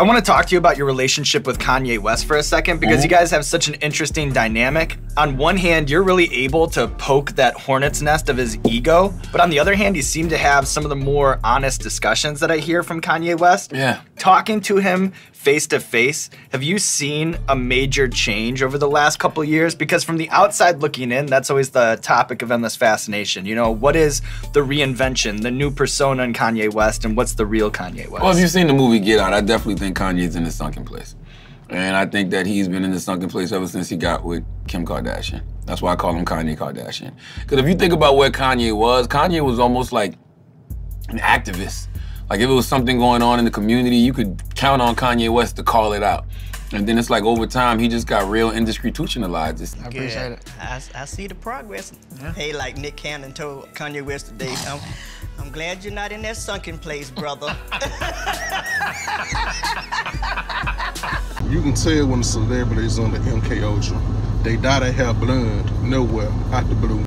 I want to talk to you about your relationship with Kanye West for a second, because you guys have such an interesting dynamic. On one hand, you're really able to poke that hornet's nest of his ego, but on the other hand, you seem to have some of the more honest discussions that I hear from Kanye West. Yeah. Talking to him face to face, have you seen a major change over the last couple years? Because from the outside looking in, that's always the topic of endless fascination. You know, what is the reinvention, the new persona in Kanye West, and what's the real Kanye West? Well, if you've seen the movie Get Out, I definitely think Kanye's in the sunken place. And I think that he's been in the sunken place ever since he got with Kim Kardashian. That's why I call him Kanye Kardashian. Because if you think about where Kanye was almost like an activist. Like if it was something going on in the community, you could count on Kanye West to call it out. And then it's like over time, he just got real institutionalized. I appreciate it. I see the progress. Yeah. Hey, like Nick Cannon told Kanye West today, I'm glad you're not in that sunken place, brother. You can tell when the celebrities on the MK Ultra, they dye their hair blonde nowhere out the blue.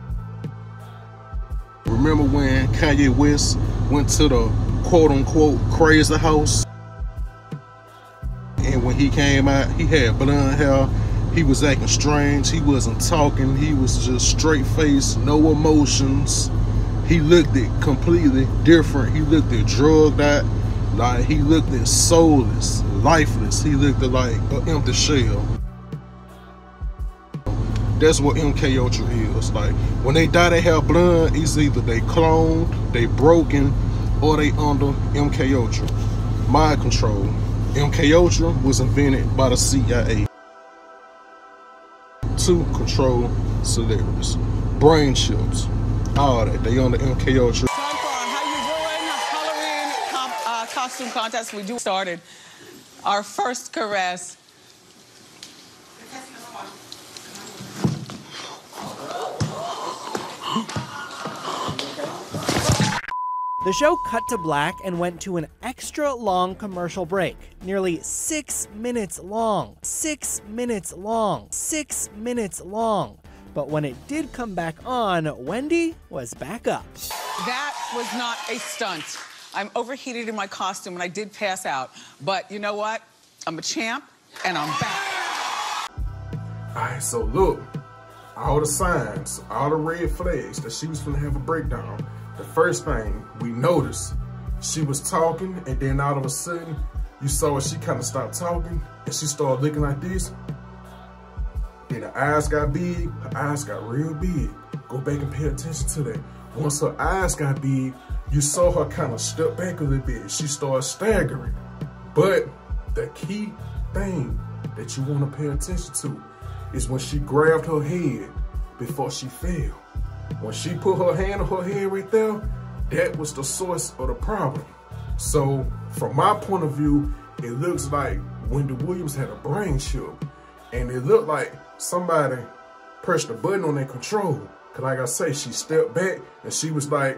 Remember when Kanye West went to the quote-unquote crazy house? And when he came out, he had blonde hair. He was acting strange. He wasn't talking. He was just straight face, no emotions. He looked it completely different. He looked it drugged out. Like he looked at soulless, lifeless. He looked at like an empty shell. That's what MK Ultra is. Like when they dye their hair blonde, it's either they cloned, they broken, or they under MK Ultra. Mind control. MK Ultra was invented by the CIA to control celebrities. Brain chips, all that. They on the MK Ultra. Costume contest. We just started our first caress. The show cut to black and went to an extra long commercial break. Nearly 6 minutes long. 6 minutes long. 6 minutes long. But when it did come back on, Wendy was back up. That was not a stunt. I'm overheated in my costume and I did pass out. But you know what? I'm a champ and I'm back. All right, so look, all the signs, all the red flags that she was gonna have a breakdown. The first thing we noticed, she was talking and then all of a sudden, you saw her, she kind of stopped talking and she started looking like this. Then her eyes got big, her eyes got real big. Go back and pay attention to that. Once her eyes got big, you saw her kind of step back a little bit. She started staggering. But the key thing that you want to pay attention to is when she grabbed her head before she fell. When she put her hand on her head right there, that was the source of the problem. So from my point of view, it looks like Wendy Williams had a brain chip. And it looked like somebody pressed the button on that control. Cause like I say, she stepped back and she was like,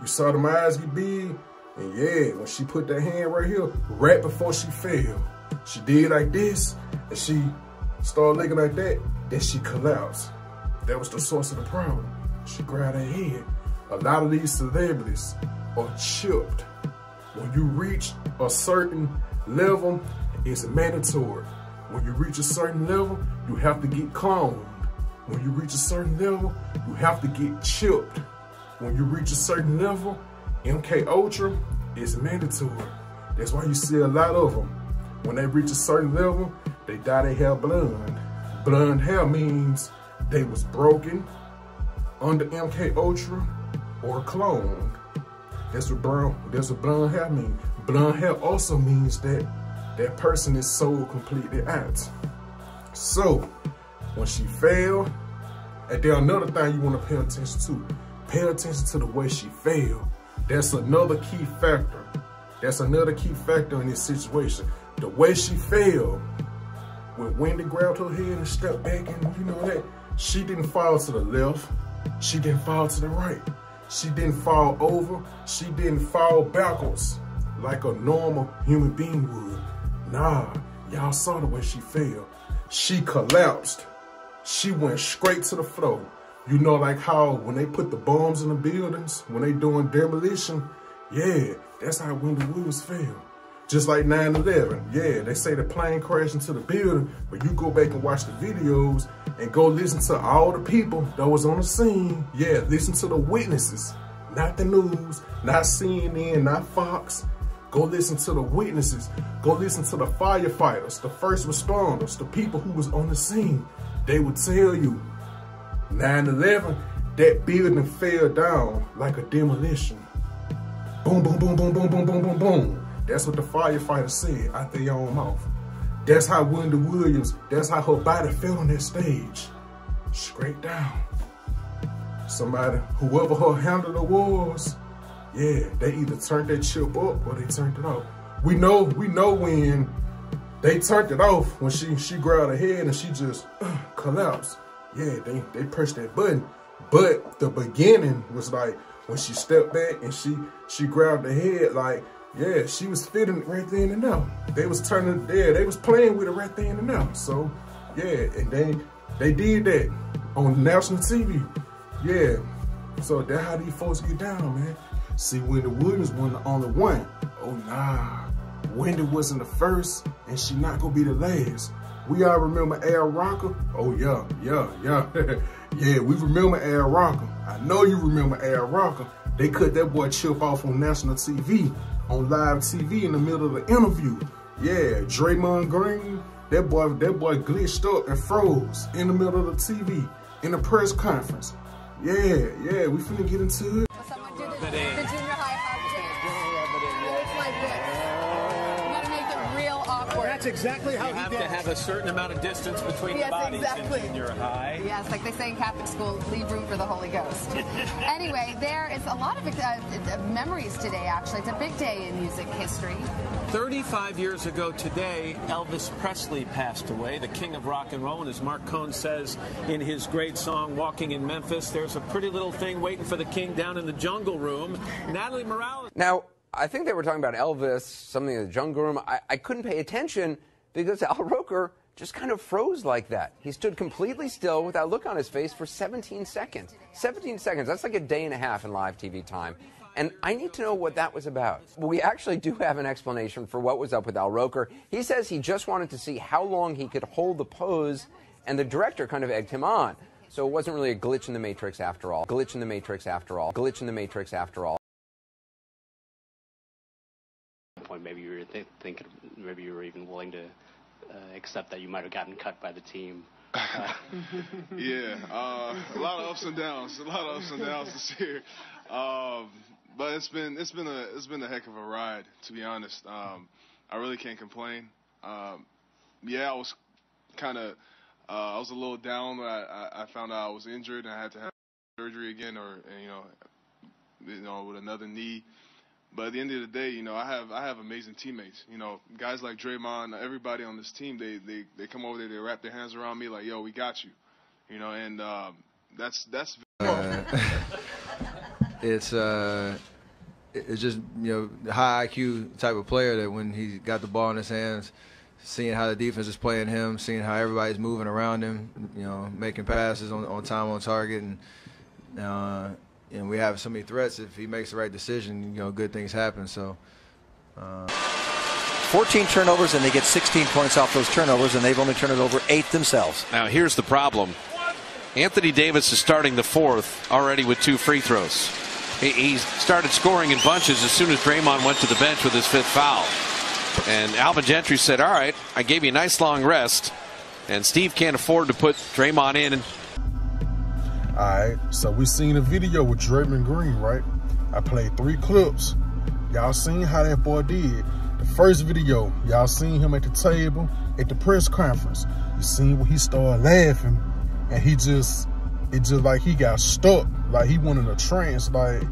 you saw them eyes get big, and yeah, when she put that hand right here, right before she fell, she did like this, and she started looking like that, then she collapsed. That was the source of the problem. She grabbed her head. A lot of these celebrities are chipped. When you reach a certain level, it's mandatory. When you reach a certain level, you have to get cloned. When you reach a certain level, you have to get chipped. When you reach a certain level, MK Ultra is mandatory. That's why you see a lot of them. When they reach a certain level, they dye their hair blonde. Blonde hair means they was broken under MK Ultra or cloned. That's what blonde hair means. Blonde hair also means that that person is sold completely out. So when she fell, and then another thing you want to pay attention to. Pay attention to the way she fell. That's another key factor. That's another key factor in this situation. The way she fell, when Wendy grabbed her head and stepped back and you know that, she didn't fall to the left. She didn't fall to the right. She didn't fall over. She didn't fall backwards like a normal human being would. Nah, y'all saw the way she fell. She collapsed. She went straight to the floor. You know, like how when they put the bombs in the buildings, when they doing demolition, yeah, that's how Wendy Williams fell. Just like 9/11. Yeah, they say the plane crashed into the building, but you go back and watch the videos and go listen to all the people that was on the scene. Yeah, listen to the witnesses, not the news, not CNN, not Fox. Go listen to the witnesses. Go listen to the firefighters, the first responders, the people who was on the scene. They would tell you, 9/11, that building fell down like a demolition. Boom, boom, boom, boom, boom, boom, boom, boom, boom. That's what the firefighter said out their own mouth. That's how Wendy Williams, that's how her body fell on that stage. Straight down. Somebody, whoever her handler was, yeah, they either turned that chip up or they turned it off. We know when they turned it off, when she grabbed her head and she just collapsed. Yeah, they pressed that button. But the beginning was like when she stepped back and she grabbed her head, like, yeah, she was fitting it right then and now. They was turning, yeah, they was playing with it right then and now. So, yeah, and they did that on national TV. Yeah, so that's how these folks get down, man. See, Wendy Williams wasn't the only one. Oh, nah. Wendy wasn't the first, and she not gonna be the last. We all remember Al Roker? Oh, yeah. Yeah, we remember Al Roker. I know you remember Al Roker. They cut that boy chip off on national TV, on live TV in the middle of the interview. Yeah, Draymond Green, that boy glitched up and froze in the middle of the TV, in the press conference. Yeah, we finna get into it. Someone do the junior high hop. It's like this. You gotta make it real awkward. That's exactly how you have to have a certain amount of distance between the bodies in junior high. Yes, like they say in Catholic school, leave room for the Holy Ghost. Anyway, there is a lot of memories today, actually. It's a big day in music history. 35 years ago today, Elvis Presley passed away, the king of rock and roll. And as Mark Cohn says in his great song, Walking in Memphis, there's a pretty little thing waiting for the king down in the jungle room. Natalie Morales. Now, I think they were talking about Elvis, something in the jungle room. I couldn't pay attention because Al Roker just kind of froze like that. He stood completely still with that look on his face for 17 seconds. 17 seconds, that's like a day and a half in live TV time. And I need to know what that was about. We actually do have an explanation for what was up with Al Roker. He says he just wanted to see how long he could hold the pose, and the director kind of egged him on. So it wasn't really a glitch in the Matrix after all. Glitch in the Matrix after all. Glitch in the Matrix after all. Point, maybe you were thinking, maybe you were even willing to accept that you might have gotten cut by the team. Yeah, a lot of ups and downs. A lot of ups and downs this year. But it's been a heck of a ride, to be honest. I really can't complain. Yeah, I was I was a little down when I found out I was injured and I had to have surgery again, or with another knee. But at the end of the day, I have amazing teammates. Guys like Draymond, everybody on this team, they come over there, they wrap their hands around me like, yo, we got you. And that's it's just high IQ type of player that when he got the ball in his hands, seeing how the defense is playing him, seeing how everybody's moving around him, making passes on time, on target, and we have so many threats. If he makes the right decision, good things happen. So 14 turnovers, and they get 16 points off those turnovers, and they've only turned it over 8 themselves. Now here's the problem. Anthony Davis is starting the fourth already with 2 free throws. He started scoring in bunches as soon as Draymond went to the bench with his 5th foul. And Alvin Gentry said, all right, I gave you a nice long rest, and Steve can't afford to put Draymond in. All right, so we seen a video with Draymond Green, right? I played 3 clips. Y'all seen how that boy did. The first video, y'all seen him at the table at the press conference. You seen when he started laughing, and it just like he got stuck, like he went in a trance. Like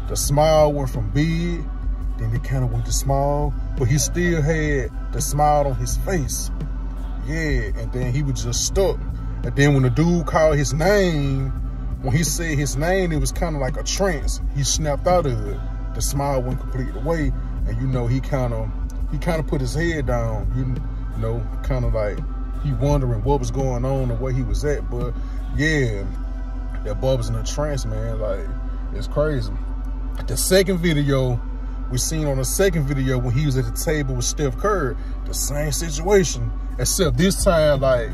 the smile went from big, then it kind of went to small, but he still had the smile on his face. Yeah, and then he was just stuck. And then when the dude called his name, when he said his name, it was kind of like a trance. He snapped out of it. The smile went completely away, and he kind of put his head down. Kind of like he wondering what was going on and where he was at. But yeah, that boy was in a trance, man. Like, it's crazy. The second video We seen on the second video when he was at the table with Steph Curry, the same situation, except this time, like,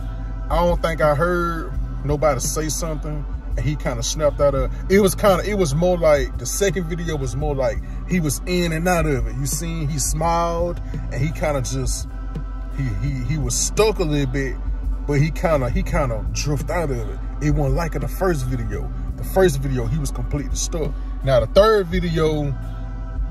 I don't think I heard nobody say something, and he kind of snapped out of it. It was more like, the second video was more like he was in and out of it. You seen he smiled, and he kind of just, he was stuck a little bit, but he kind of drifted out of it. It wasn't like in the first video. The first video, he was completely stuck. Now, the third video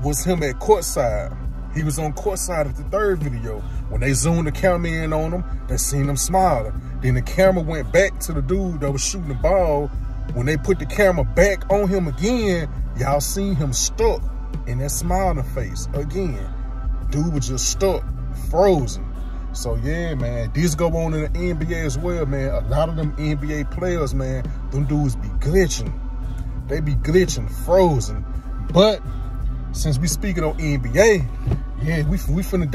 was him at courtside. He was on courtside at the third video. When they zoomed the camera in on him, they seen him smiling. Then the camera went back to the dude that was shooting the ball. When they put the camera back on him again, y'all seen him stuck in that smiling face again. Dude was just stuck, frozen. So yeah, man, this go on in the NBA as well, man. A lot of them NBA players, man, them dudes be glitching. They be glitching, frozen. But since we speaking on NBA, yeah, we finna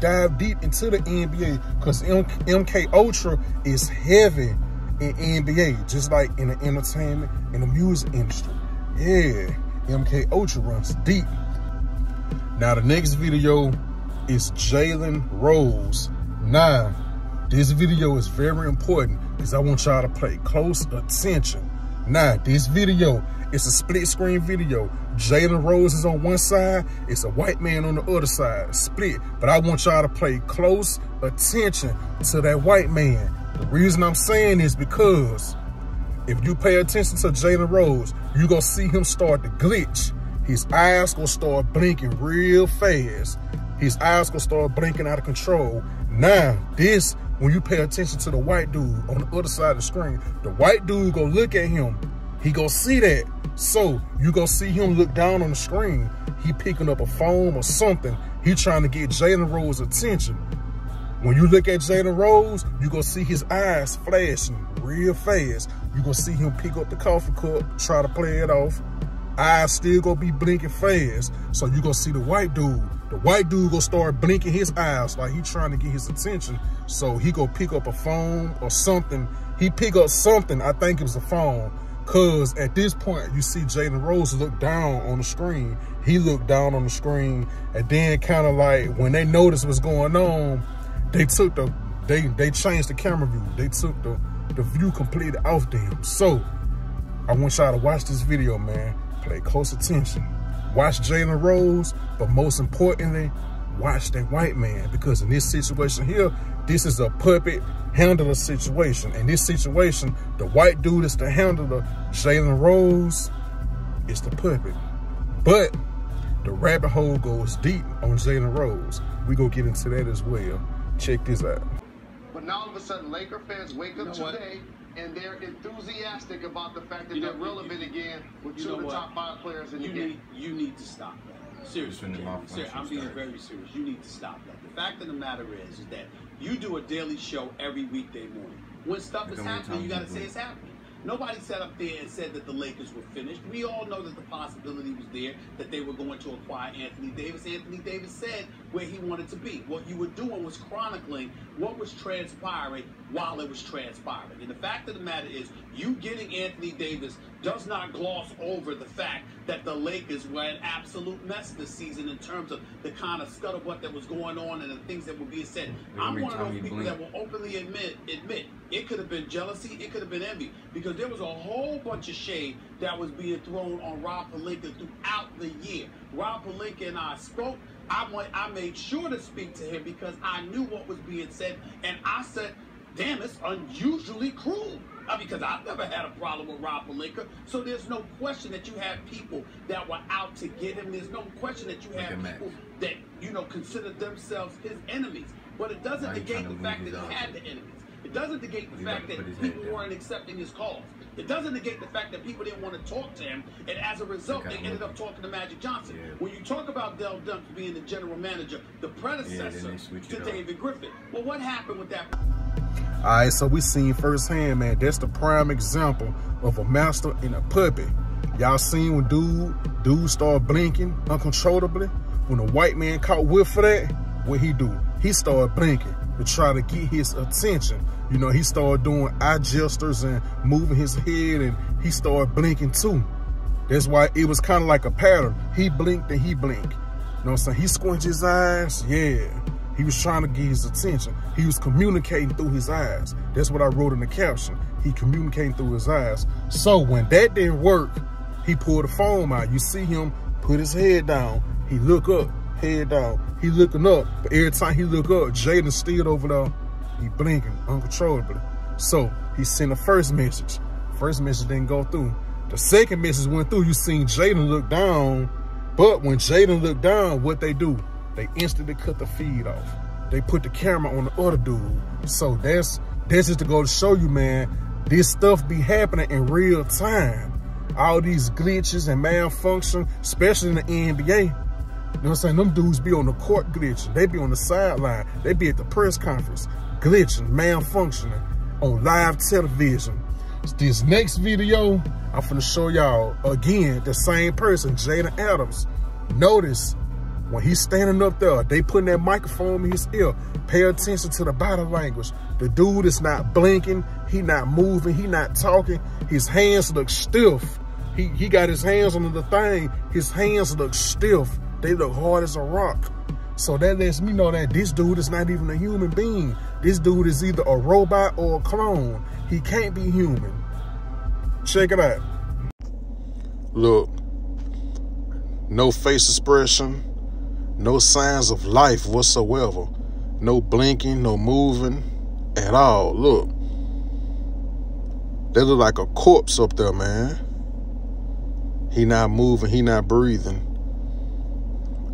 dive deep into the NBA, because MK Ultra is heavy in NBA, just like in the entertainment and the music industry. Yeah, MK Ultra runs deep. Now the next video is Jalen Rose. Now, this video is very important because I want y'all to pay close attention. Now, this video is a split screen video. Jalen Rose is on one side, it's a white man on the other side, split. But I want y'all to pay close attention to that white man. The reason I'm saying is because if you pay attention to Jalen Rose, you're gonna see him start to glitch. His eyes gonna start blinking real fast. His eyes gonna start blinking out of control. Now, this, when you pay attention to the white dude on the other side of the screen, the white dude gonna look at him. He gonna see that. So you gonna see him look down on the screen. He picking up a phone or something. He trying to get Jalen Rose's attention. When you look at Jalen Rose, you gonna see his eyes flashing real fast. You gonna see him pick up the coffee cup, try to play it off. Eyes still gonna be blinking fast. So you gonna see the white dude. The white dude gonna start blinking his eyes like he trying to get his attention. So he gonna pick up a phone or something. He pick up something, I think it was a phone. Cause at this point, you see Jalen Rose look down on the screen. He looked down on the screen, and then kind of like when they noticed what's going on, they took they changed the camera view. They took the view completely off them. So I want y'all to watch this video, man. Pay close attention. Watch Jalen Rose, but most importantly, watch that white man, because in this situation here, this is a puppet handler situation. In this situation, the white dude is the handler. Jalen Rose is the puppet. But the rabbit hole goes deep on Jalen Rose. We gonna get into that as well. Check this out. But now all of a sudden, Laker fans wake up today and they're enthusiastic about the fact that they're relevant again with two of the top 5 players in the game. You need to stop that. Seriously, I'm being very serious. You need to stop that. The fact of the matter is that you do a daily show every weekday morning. When stuff is happening, you got to say it's happening. Nobody sat up there and said that the Lakers were finished. We all know that the possibility was there, that they were going to acquire Anthony Davis. Anthony Davis said where he wanted to be. What you were doing was chronicling what was transpiring while it was transpiring. And the fact of the matter is, you getting Anthony Davis does not gloss over the fact that the Lakers were an absolute mess this season in terms of the kind of scuttlebutt that was going on and the things that were being said. I'm one of those people that will openly admit it could have been jealousy, it could have been envy, because there was a whole bunch of shade that was being thrown on Rob Pelinka throughout the year. Rob Pelinka and I spoke. I made sure to speak to him because I knew what was being said, and I said, damn, it's unusually cruel. Because I've never had a problem with Rob Pelinka, so there's no question that you have people that were out to get him. There's no question that you have people that, consider themselves his enemies. But it doesn't negate the fact that he had the enemies. It doesn't negate the fact that people weren't accepting his calls. It doesn't negate the fact that people didn't want to talk to him, and as a result, they ended up talking to Magic Johnson. When you talk about Dell Duncan being the general manager, the predecessor to David Griffin, well, what happened with that? All right, so we seen firsthand, man. That's the prime example of a master and a puppet. Y'all seen when dude started blinking uncontrollably? When the white man caught whiff for that, what he do? He started blinking to try to get his attention. He started doing eye gestures and moving his head, and he started blinking too. That's why it was kind of like a pattern. He blinked and he blinked. what I'm saying? He squinted his eyes, yeah. He was trying to get his attention. He was communicating through his eyes. That's what I wrote in the caption. He communicating through his eyes. So when that didn't work, he pulled the phone out. You see him put his head down. He look up, head down. He looking up, but every time he look up, Jaden still over there. He blinking uncontrollably. So he sent the first message. First message didn't go through. The second message went through. You seen Jaden look down, but when Jaden looked down, what they do? They instantly cut the feed off. They put the camera on the other dude. So that's just to go to show you, man, this stuff be happening in real time. All these glitches and malfunction, especially in the NBA. You know what I'm saying? Them dudes be on the court glitching. They be on the sideline. They be at the press conference glitching, malfunctioning on live television. This next video, I'm finna show y'all, again, the same person, Jaden Adams. Notice, when he's standing up there, they putting that microphone in his ear. Pay attention to the body language. The dude is not blinking. He not moving. He not talking. His hands look stiff. He got his hands on the thing. His hands look stiff. They look hard as a rock. So that lets me know that this dude is not even a human being. This dude is either a robot or a clone. He can't be human. Check it out. Look, no face expression. No signs of life whatsoever. No blinking, no moving at all. Look. They look like a corpse up there, man. He not moving, he not breathing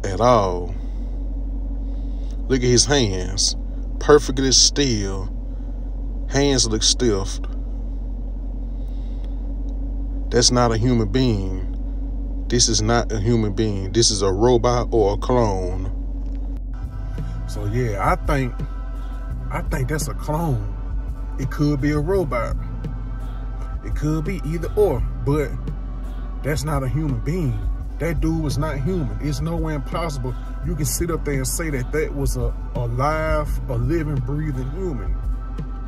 at all. Look at his hands. Perfectly still. Hands look stiff. That's not a human being. This is not a human being. This is a robot or a clone. So yeah, I think that's a clone. It could be a robot. It could be either or, but that's not a human being. That dude was not human. It's nowhere impossible you can sit up there and say that that was a live, a living, breathing human.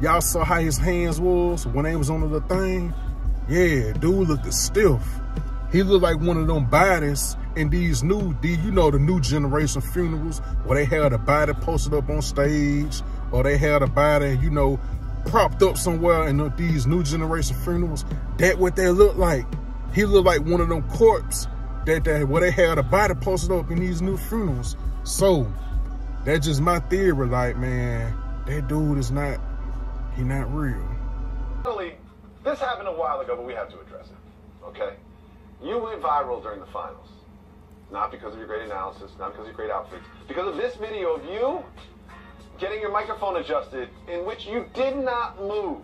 Y'all saw how his hands was when they was on the thing? Yeah, dude looked stiff. He looked like one of them bodies in these new, you know, the new generation funerals where they had a body posted up on stage, or they had a body, you know, propped up somewhere in these new generation funerals. That what they look like. He looked like one of them corpses where they had a body posted up in these new funerals. So that's just my theory. Like, man, that dude is not, he not real. This happened a while ago, but we have to address it, okay? You went viral during the finals. Not because of your great analysis, not because of your great outfits. Because of this video of you getting your microphone adjusted in which you did not move.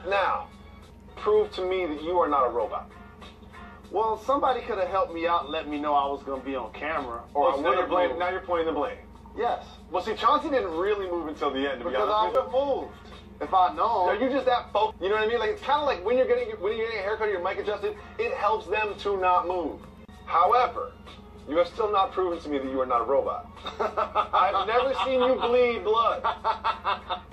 Now, prove to me that you are not a robot. Well, somebody could have helped me out and let me know I was going to be on camera. Or I would have moved. Now you're pointing the blame. Yes. Well, see, Chauncey didn't really move until the end, to be honest. Because I would have moved. If I'd known. Are you just that focused? You know what I mean? Like, it's kind of like when you're getting a haircut or your mic adjusted, it helps them to not move. However, you have still not proven to me that you are not a robot. I've never seen you bleed blood.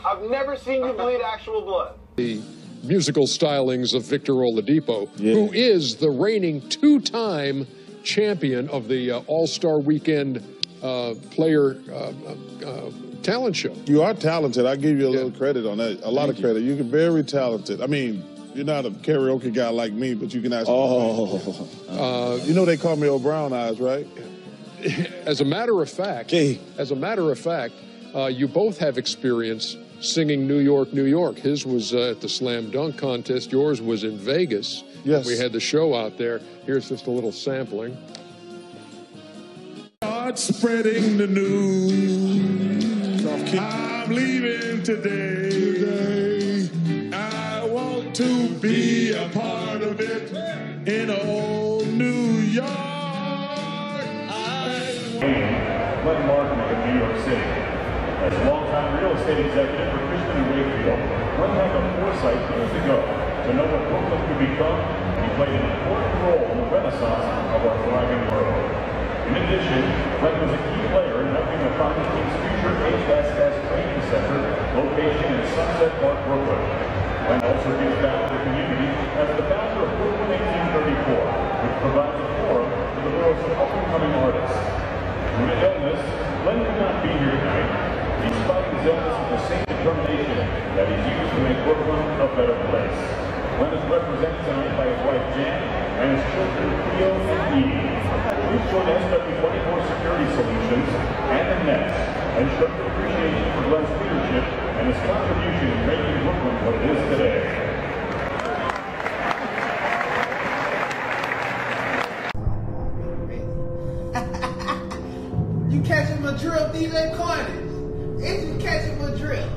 I've never seen you bleed actual blood. The musical stylings of Victor Oladipo, who is the reigning two-time champion of the All-Star Weekend player talent show. You are talented. I give you a little credit on that. A lot of credit. You're very talented. I mean, you're not a karaoke guy like me, but you can actually. You know they call me O'Brown Eyes, right? As a matter of fact, you both have experience singing New York, New York. His was at the Slam Dunk Contest. Yours was in Vegas. Yes. We had the show out there. Here's just a little sampling. Start spreading the news. I'm leaving today. I want to be a part of it in old New York. Glenn Martin of New York City. As a longtime real estate executive for Christian and Wakefield, Glenn had the foresight years ago to know what Brooklyn could become, and he played an important role in the renaissance of our thriving world. In addition, Glenn was a key player in helping the Fountain Team's future HSS Training Center location in Sunset Park, Brooklyn. Glenn also gives back to the community as the founder of Brooklyn 1834, which provides a forum for the world host of up-and-coming artists. Due to illness, Glenn could not be here tonight. He's fighting his illness with the same determination that he's used to make Brooklyn a better place. Glenn is represented tonight by his wife Jan and his children Theo and Edie. Please join SW24 Security Solutions and the Nets and show your appreciation for Glenn's leadership and his contribution in making Brooklyn what it is today. You catching my drill, DJ Carnage? Is you catching my drill?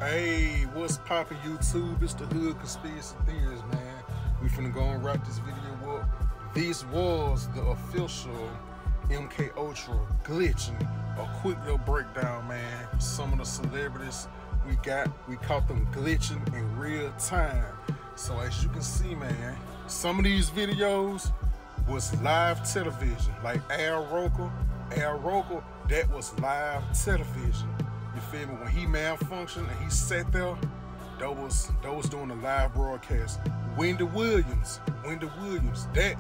Hey, what's poppin' YouTube? It's the Hood Conspiracy Theories, man. We finna go and wrap this video up. This was the official MK Ultra glitching. A quick little breakdown, man. Some of the celebrities we caught them glitching in real time. So as you can see, man, some of these videos was live television. Like Al Roker, that was live television. You feel me? When he malfunctioned and he sat there, that was doing a live broadcast. Wendy Williams, that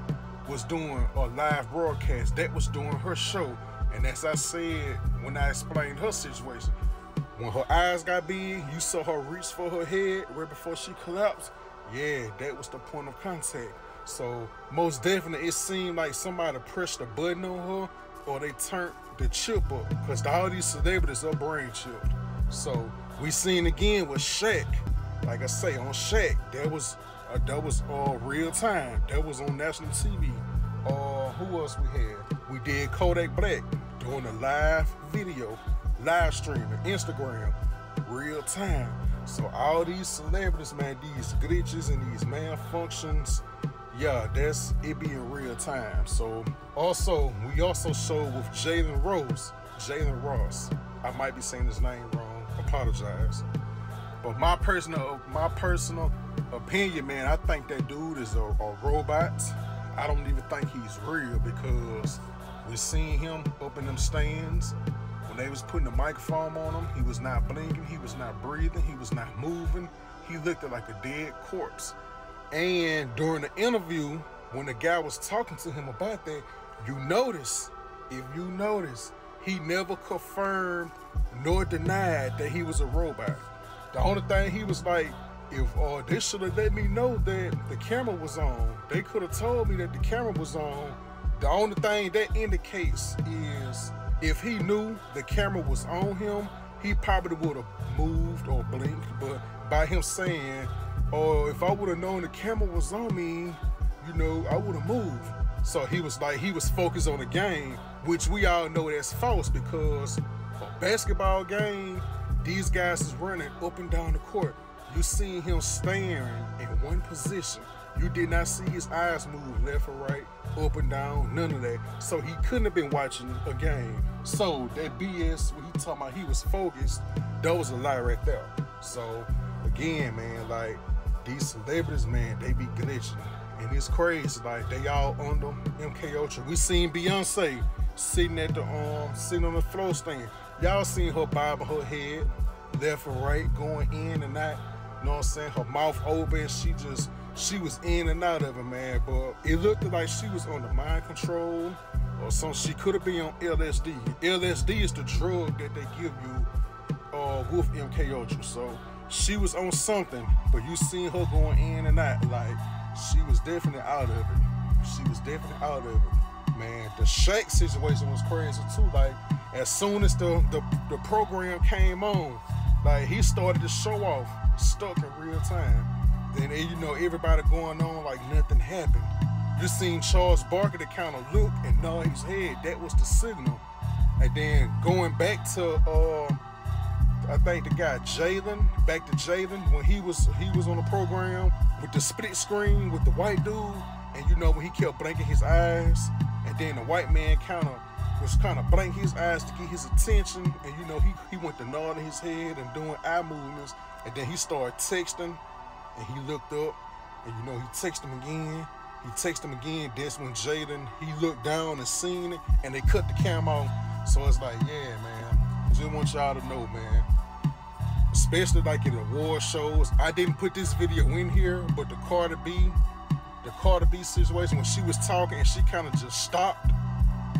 was doing a live broadcast. That was doing her show. And as I said when I explained her situation, when her eyes got big, you saw her reach for her head right before she collapsed. Yeah, that was the point of contact. So most definitely it seemed like somebody pressed a button on her or they turned the chip up, because all these celebrities are brain chipped. So we seen again with Shaq. Like I say, on Shaq, that was real time. That was on national TV. Who else we had? We did Kodak Black doing a live video, live streaming, Instagram, real time. So all these celebrities, man, these glitches and these malfunctions, yeah, it be in real time. So we also showed with Jalen Ross. I might be saying his name wrong, apologize. But my personal opinion, man, I think that dude is a robot. I don't even think he's real, because we seen him up in them stands. When they was putting the microphone on him, he was not blinking, he was not breathing, he was not moving. He looked like a dead corpse. And during the interview, when the guy was talking to him about that, if you notice, he never confirmed nor denied that he was a robot. The only thing he was like, if they should have let me know that the camera was on. They could have told me that the camera was on. The only thing that indicates is if he knew the camera was on him, he probably would have moved or blinked. But by him saying, if I would have known the camera was on me, I would have moved. So he was focused on the game, which we all know that's false, because a basketball game, these guys is running up and down the court. You seen him staring in one position. You did not see his eyes move left or right, up and down, none of that. So he couldn't have been watching a game. So that BS, when he talking about he was focused, that was a lie right there. So again, man, like, these celebrities, man, they be glitching. And it's crazy, like, they all under MK Ultra. We seen Beyonce sitting at the sitting on the floor stand. Y'all seen her bobbing her head left and right, going in and out. You know what I'm saying? Her mouth open. She was in and out of it, man. But it looked like she was under mind control or something. She could have been on LSD. LSD is the drug that they give you with MK Ultra. So she was on something, but you seen her going in and out. Like, she was definitely out of it. She was definitely out of it. Man, the Shaq situation was crazy too. Like, as soon as the program came on, like, he started to show off, stuck in real time. Then, you know, everybody going on like nothing happened. You seen Charles Barkley to kind of look and nod his head. That was the signal. And then going back to, I think the guy Jalen, back to Jalen, when he was on the program with the split screen with the white dude, and you know, when he kept blinking his eyes, and then the white man was blinking his eyes to get his attention, and you know, he went to nodding his head and doing eye movements, and then he started texting, and he looked up, and you know, he texted him again. That's when Jaden, he looked down and seen it, and they cut the cam off. So it's like, yeah, man, I just want y'all to know, man, especially like in award shows. I didn't put this video in here, but the Cardi B situation, when she was talking and she kind of just stopped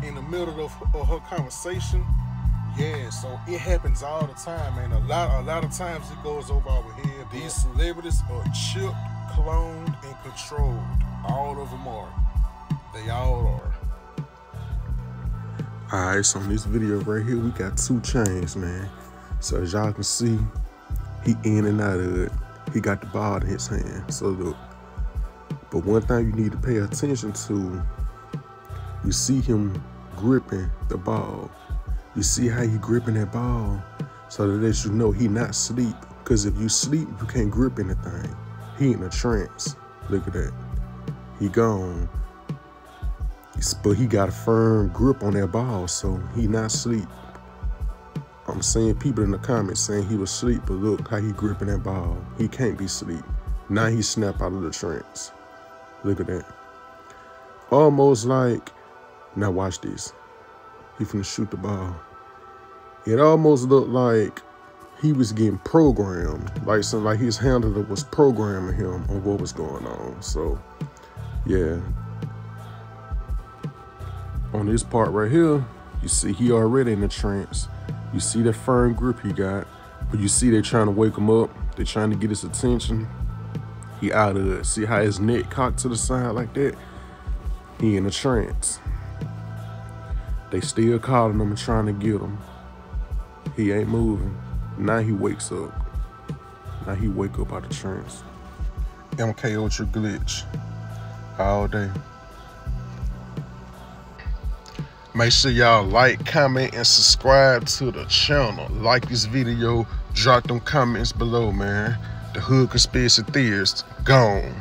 in the middle of her conversation. Yeah, so it happens all the time, man. A lot of times it goes over our head. These celebrities are chipped, cloned, and controlled. All of them are. They all are. Alright, so in this video right here, we got 2 Chainz, man. So as y'all can see, he in and out of it. He got the ball in his hand. So look. But one thing you need to pay attention to, you see him gripping the ball. You see how he gripping that ball, so that lets you know he not asleep. Because if you sleep, you can't grip anything. He in a trance. Look at that. He gone. But he got a firm grip on that ball, so he not asleep. I'm seeing people in the comments saying he was asleep, but look how he gripping that ball. He can't be asleep. Now he snap out of the trance. Look at that. Almost like, now watch this. He finna shoot the ball. It almost looked like he was getting programmed, like something like his handler was programming him on what was going on. So, yeah. On this part right here, you see he already in the trance. You see that firm grip he got, but you see they're trying to wake him up. They're trying to get his attention. He out of it. See how his neck cocked to the side like that? He in a trance. They still calling him and trying to get him. He ain't moving. Now he wakes up. Now he wake up out of trance. MK Ultra glitch. All day. Make sure y'all like, comment, and subscribe to the channel. Like this video. Drop them comments below, man. The Hood Conspiracy Theorist gone.